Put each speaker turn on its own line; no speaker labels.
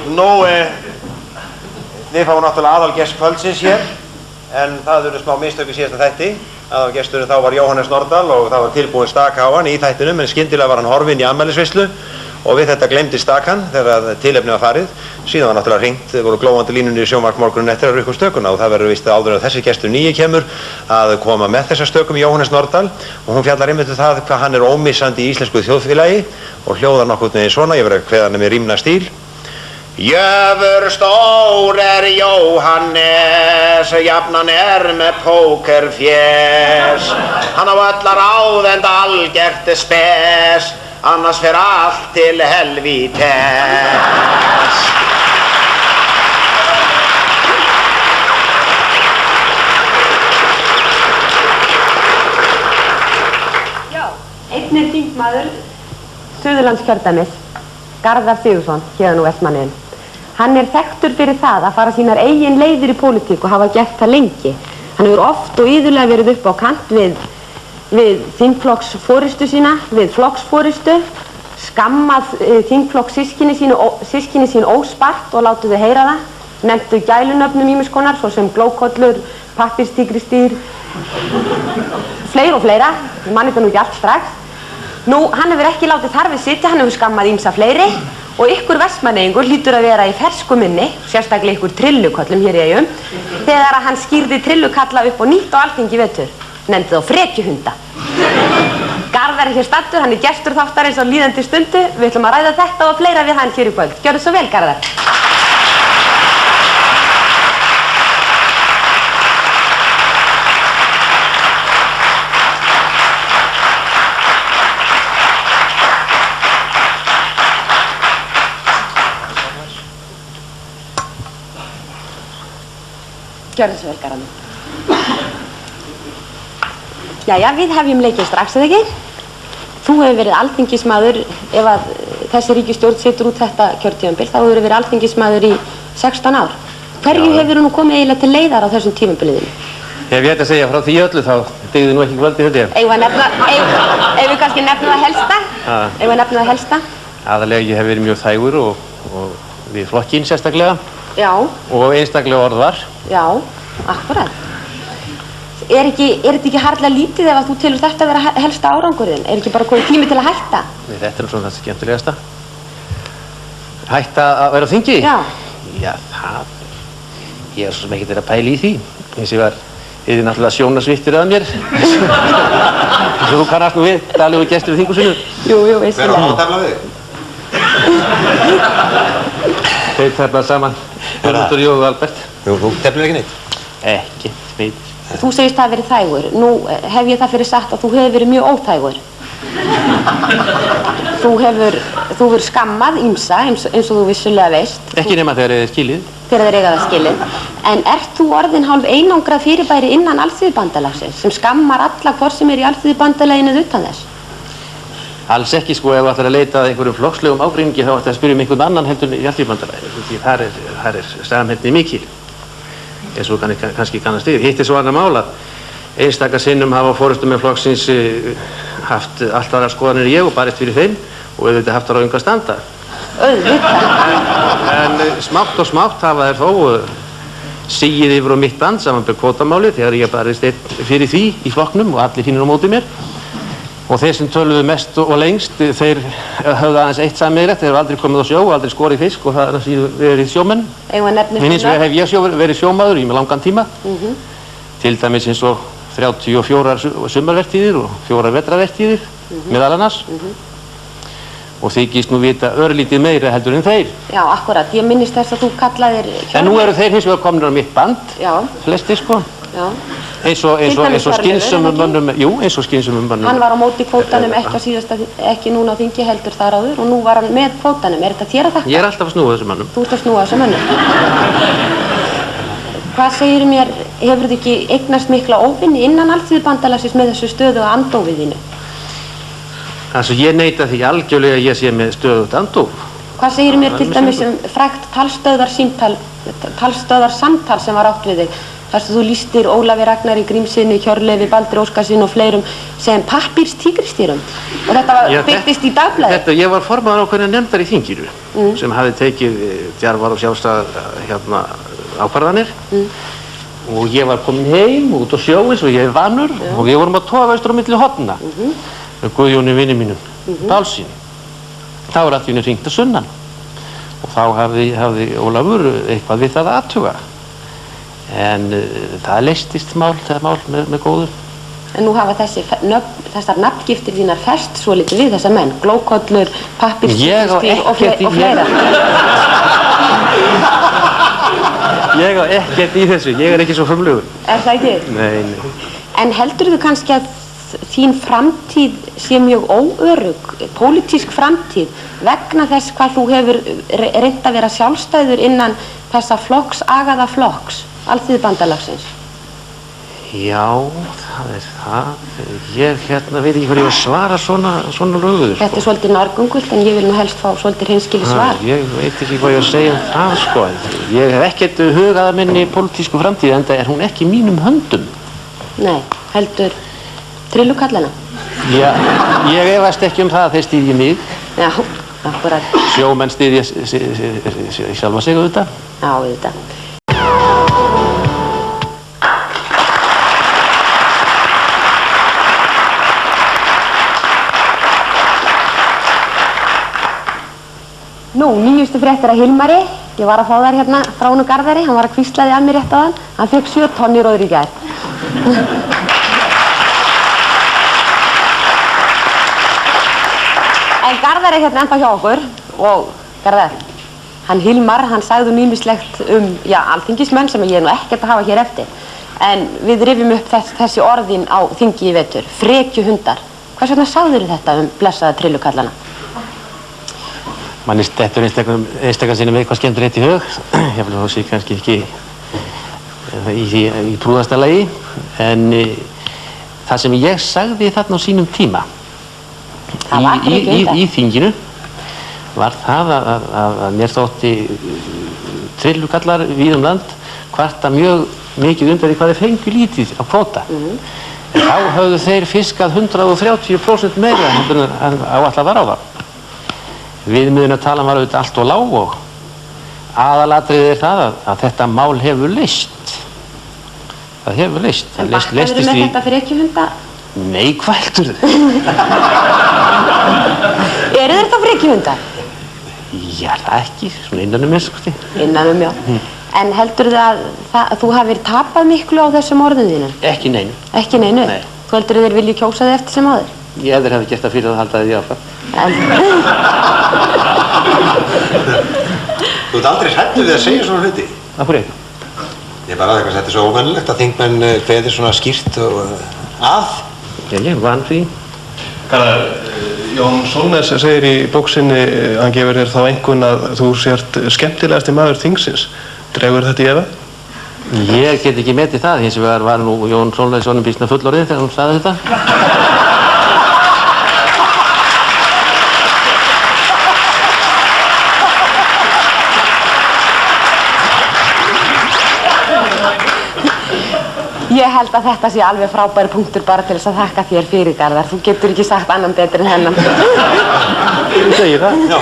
Nú, við fáum náttúrulega aðalgest kvöldsins hér, en það eru smá mistöku síðasta þætti. Aðalgesturinn þá var Jóhannes Nordal og það var tilbúin staka á hann í þættinum, en skyndilega var hann horfinn í afmælisveislu og við þetta glemdi stakan þegar tilefnið var farið. Síðan var náttúrulega hringt, voru glóandi línunni í sjónvarp morgunin eftir að rukka stökuna og það verður víst áður en þessi gestur nýi kemur að koma með þessa stökum Jóhannes Nordal og hún fjallar einmitt það hvað hann er ómissandi í íslensku þjóðfélagi og hljóðar nokkurn veginn svona, ég verður að kveða hann með rímna stíl. Jöfur stór Jóhannes, jafnan með pókerfjés. Hann á öllar áðend algert spes, annars fer allt til helvítes.
Já, einn þingmaður Suðurlandskjördæmis, Garðar Sigurðsson, héðan úr Vestmannaeyjum. Hann er þekktur fyrir það að fara sínar eigin leiðir í pólitík og hafa gert það lengi. Hann hefur oft og iðulega verið upp á kant við þingflokksforystu sína, við flokksforystu, skammað þingflokkssystkini sín óspart og látið þau heyra það, nefndu gælunöfnum ýmiss konar, svo sem glókollur, pappírstígristýr, fleira og fleira, ég man þetta nú ekki allt strax. Nú, hann hefur ekki látið þar við sitja, hann hefur skammað ýmsa fleiri og ykkur vestmanneyingur hlýtur að vera í fersku minni, sérstaklega ykkur trilluköllum hér í Eyjum, þegar að hann skýrði trillukalla upp á nýtt á Alþingi í vetur, nefndi þá frekjuhunda. Garðar er hér staddur, hann er gestur þáttarins á líðandi stundu, við ætlum að ræða þetta og fleira við hann hér í kvöld. Gjörðu svo vel, Garðar. Gjörðu svo vel, Garðar. Jæja, við hefjum leikinn strax, eða ekki? Þú hefur verið alþingismaður, ef að þessi ríkisstjórn situr út þetta kjörtímabil, þá hefur verið alþingismaður í 16 ár. Hverju hefur nú komið eiginlega til leiðar á þessum tímabiliðinu?
Ef ég ætti að segja frá því öllu, þá dygði nú ekki kvöldi þetta ég.
Eigum við kannski nefna það helsta? Eigum við nefna það helsta?
Aðalega ég hef verið mjög þægur og við flokkinn sérstaklega.
Já.
Og einstaklega orðvar.
Já, akkurat. Er þetta ekki harðlega lítið ef að þú telur þetta að vera helsta árangurinn? Er ekki bara komið tími til að hætta?
Nei, þetta er svona það skemmtilegasta. Hætta að vera á þingi?
Já.
Já, það... Ég er svo sem ekkert verið að pæla í því. Eins og þið er náttúrulega sjónasvittir að mér. Eins og þú kannast nú við, daglegu gestur í þingusinu.
Jú, veislega.
Hver á að tefla við?
Þeir teflað saman. Hörmundur, Jóð og Albert.
Jú, þú teflir ekki neitt?
Ekki, veit.
Þú segist það að verið þægur. Nú hef ég það fyrir sagt að þú hefur verið mjög óþægur. Þú hefur skammað ýmsa eins og þú vissulega veist.
Ekki nema þegar þið er skilið.
Þegar þeir eiga það skilið. En ert þú orðin hálf einangrað fyrirbæri innan Alþýðubandalagsins sem skammar alla hvort sem er í Alþýðubandalaginu utan þess?
Alls ekki sko, ef þú ætlar að leita að einhverjum flokkslegum ágreiningi þá ætlar að spyrja einhvern annan heldur í Alþýðubandalaginu. Því þar er samheldni mikil. Eins og kannski kannast við. Hitt er svo annað mál að einstaka sinnum hafa forystumenn flokksins haft allt aðrar skoðanir en ég og barist fyrir þeim og auðvitað haft þar á enga standa.
Auðvitað.
En smátt og smátt hafa þeir þó sigið yfir á mitt band samanber kvótamáli þegar ég barist fyrir því í flokknum og allir hinnir á móti mér. Og þeir sem töluðu mest og lengst, þeir höfðu aðeins eitt sameiginlegt, þeir hefðu aldrei komið á sjó og aldrei skorið fisk og það er að verið sjómenn.
Eigum að nefna
hins vegar hef ég verið sjómaður í með langan tíma. Til dæmis eins og 34 sumarvertíðir og 4 vetrarvertíðir meðal annars. Og þykist nú vita örlítið meira heldur en þeir.
Já, akkurat. Ég minnist þess að þú kallaðir...
En nú eru þeir hins vegar komnir á mitt band, flestir sko.
Já.
Eins og skynsömmum mönnum, jú, eins og skynsömmum mönnum.
Hann var á móti kvótanum ekki núna á þingi heldur þar áður og nú var hann með kvótanum. Er þetta þér að þakka?
Ég er alltaf að snúa þessum mönnum.
Þú ert að snúa þessum mönnum. Hvað segir mér, hefur þið ekki eignast mikla óvinni innan Alþýðubandalagsins með þessu stöðu og andófið þínu?
Altså, ég neita því algjörlega að ég sé með stöðugt andóf.
Hvað segir mér til dæmis frægt talstöðvar samtal sem var átt við þig þar sem þú lýstir Ólafi Ragnari Grímssyni, Hjörleifi Baldri Óskarssyni og fleirum sem pappírstígristýrum. Og þetta birtist í dagblaði.
Ég var formaður ákveðinnar nefndar í þinginu sem hafði tekið djarfar og sjálfstæðar ákvarðanir. Og ég var komin heim út á sjó eins og ég er vanur og við vorum að toga austur á milli horna með Guðjóni vini mínum, Pálssyni. Þá var allt í einu hringt að sunnan og þá hafði Ólafur eitthvað við það að athuga. En það leystist það mál með góðu.
En nú hafa þessar nafngiftir þínar fest svo litið við þessa menn, Glókollur, pappírstígristýr og fleira.
Ég á ekkert í þessu, ég er ekki svo frumlegur.
Er það ekki?
Nei.
En heldurðu kannski að þín framtíð sé mjög óörugg, pólitísk framtíð, vegna þess hvað þú hefur reynt að vera sjálfstæður innan þessa agaða flokks, Alþýðubandalagsins?
Já, það er það. Ég veit ekki hvað ég var að svara svona löguður.
Þetta er svolítið nærgöngult en ég vil nú helst fá svolítið hreinskilið svar.
Ég veit ekki hvað ég var að segja það sko. Ég hef ekkert hugað að minni pólitísku framtíð enda er hún ekki í mínum höndum.
Nei, heldur Trillukallana?
Já, ég efast ekki það að þeir styðji mig.
Já, akkurat.
Sjómenn styðja sjálfa sig auðvitað.
Já, auðvitað. Nú, nýjustu fréttir af Hilmari. Ég var að fá þær hérna frá honum Garðari, hann var að hvíslaði að mér rétt áðan. Hann fékk 7 tonn í róður í gær. En Garðar er hérna ennþá hjá okkur og Garðar, hann Hilmar, hann sagði ýmislegt alþingismenn sem ég er nú ekkert að hafa hér eftir. En við rifjum upp þessi orðin á þingi í vetur, frekjuhundar. Hvers vegna sagðirðu þetta blessaða Trillukallana?
Manni dettur einstakar sinnum eitthvað skemmtilegt í hug. Ég vil þá sé kannski ekki í trúðasta lagi. En það sem ég sagði þarna á sínum tíma í þinginu var það að mér þótti Trillukallar víð land kvarta mjög mikið undan því hvað þeir fengu lítið á kvóta. En þá höfðu þeir fiskað 130% meira en áætlað var á það. Viðmiðunartalan var auðvitað allt og lág og aðalatriðið er það að þetta mál hefur leyst. Það hefur leyst.
En bakkaður með þetta frekjuhunda?
Nei, hvað heldur þau?
Eru þeir þá frekjuhundar?
Já, það ekki, svona innanum minnst.
Innanum, já. En heldur þau að þú hafir tapað miklu á þessum orðum þínum?
Ekki neinu.
Ekki neinu?
Nei.
Þú heldur þeir vilji kjósa þig eftir sem áður?
Ég hefði gert það fyrir að halda þið áfram.
Þú ert aldrei hræddur við að segja svona hluti?
Af hverju ekki?
Ég bara aðeins, þetta er svo óvennilegt að þingmenn kveðir svona skýrt og að.
Já, ég vann því.
Garðar, Jón Sólnes segir í bóksinni, hann gefur þér þá einkunn að þú sért skemmtilegasti maður þingsins. Dregur þetta í efa?
Ég get ekki metið það, hins vegar var nú Jón Sólnes honum býsna fullorðið þegar hann sagði þetta.
Ég held að þetta sé alveg frábæri punktur bara til þess að þakka þér fyrir, Garðar. Þú getur ekki sagt annan betur en hennan.
Þú segir það?
Já.